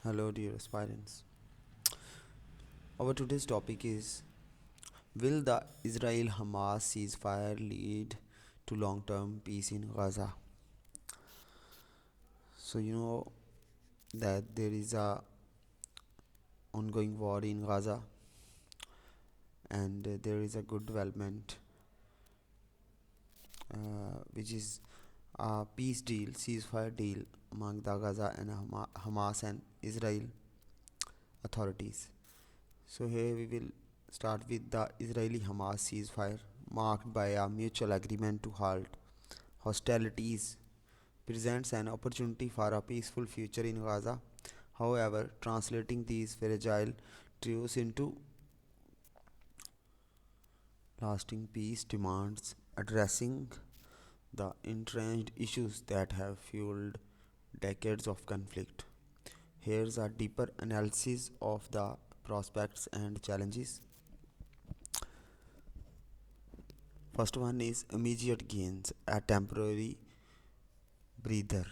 Hello, dear aspirants. Our today's topic is: will the Israel Hamas ceasefire lead to long term peace in Gaza? So, you know that there is a ongoing war in Gaza, and there is a good development, which is a peace deal, ceasefire deal among the Gaza and Hamas and Israel authorities. So, here we will start with the Israeli Hamas ceasefire, marked by a mutual agreement to halt hostilities, presents an opportunity for a peaceful future in Gaza. However, translating these fragile truths into lasting peace demands addressing the entrenched issues that have fueled decades of conflict. Here's a deeper analysis of the prospects and challenges. First one is immediate gains, a temporary breather.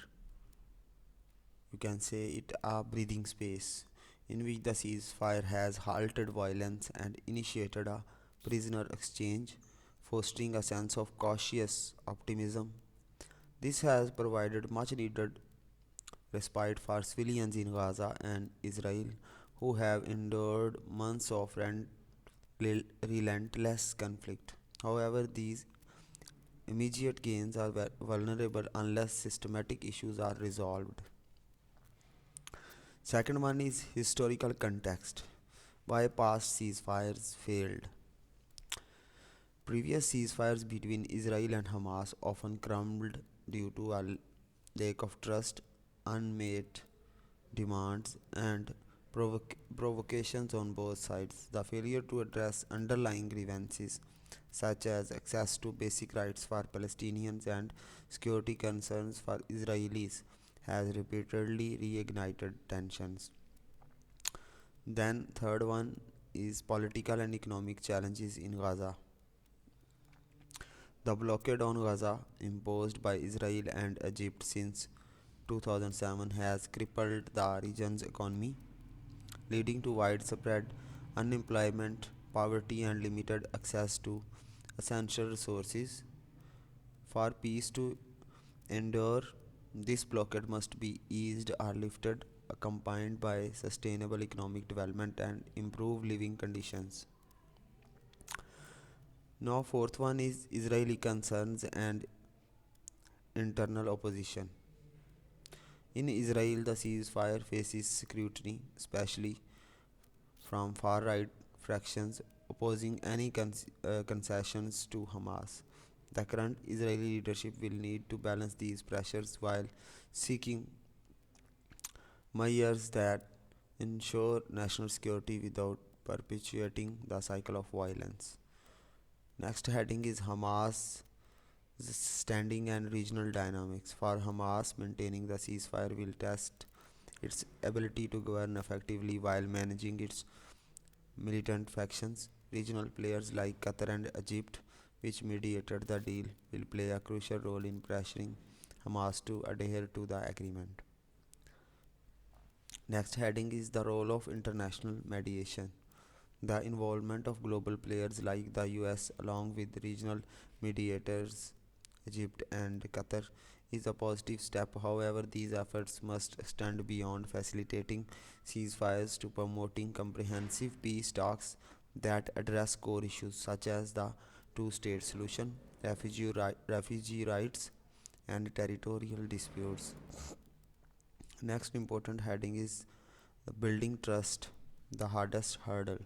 You can say it a breathing space in which the ceasefire has halted violence and initiated a prisoner exchange, fostering a sense of cautious optimism. This has provided much needed respite for civilians in Gaza and Israel who have endured months of relentless conflict. However, these immediate gains are vulnerable unless systematic issues are resolved. Second one is historical context. Why past ceasefires failed. Previous ceasefires between Israel and Hamas often crumbled due to a lack of trust, unmet demands, and provocations on both sides. The failure to address underlying grievances, such as access to basic rights for Palestinians and security concerns for Israelis, has repeatedly reignited tensions. Then, third one is political and economic challenges in Gaza. The blockade on Gaza, imposed by Israel and Egypt since 2007, has crippled the region's economy, leading to widespread unemployment, poverty, and limited access to essential resources. For peace to endure, this blockade must be eased or lifted, accompanied by sustainable economic development and improved living conditions. Now, fourth one is Israeli concerns and internal opposition. In Israel, the ceasefire faces scrutiny, especially from far right fractions opposing any concessions to Hamas. The current Israeli leadership will need to balance these pressures while seeking measures that ensure national security without perpetuating the cycle of violence. Next heading is Hamas standing and regional dynamics. For Hamas, maintaining the ceasefire will test its ability to govern effectively while managing its militant factions. Regional players like Qatar and Egypt, which mediated the deal, will play a crucial role in pressuring Hamas to adhere to the agreement. Next heading is the role of international mediation. The involvement of global players like the US, along with regional mediators, Egypt and Qatar, is a positive step. However, these efforts must extend beyond facilitating ceasefires to promoting comprehensive peace talks that address core issues such as the two-state solution, refugee rights, and territorial disputes. Next important heading is the building trust, the hardest hurdle.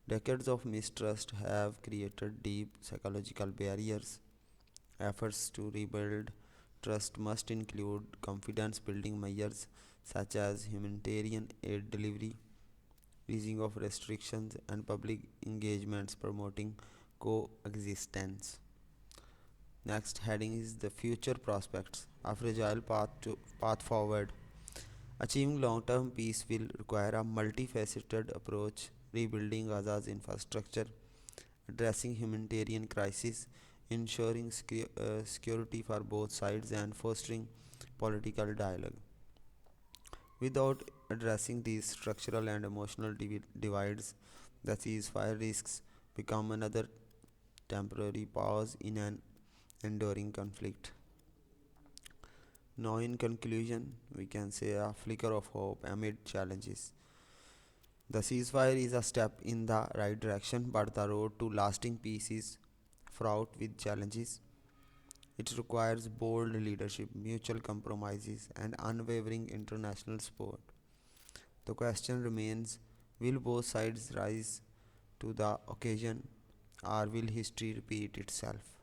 Decades of mistrust have created deep psychological barriers. Efforts to rebuild trust must include confidence building measures such as humanitarian aid delivery, easing of restrictions, and public engagements promoting coexistence. Next heading is the future prospects, a fragile path forward. Achieving long term peace will require a multifaceted approach, rebuilding Gaza's infrastructure, addressing humanitarian crisis, ensuring security for both sides, and fostering political dialogue. Without addressing these structural and emotional divides, the ceasefire risks become another temporary pause in an enduring conflict. Now, in conclusion, we can say a flicker of hope amid challenges. The ceasefire is a step in the right direction, but the road to lasting peace is fraught with challenges. It requires bold leadership, mutual compromises, and unwavering international support. The question remains, will both sides rise to the occasion, or will history repeat itself?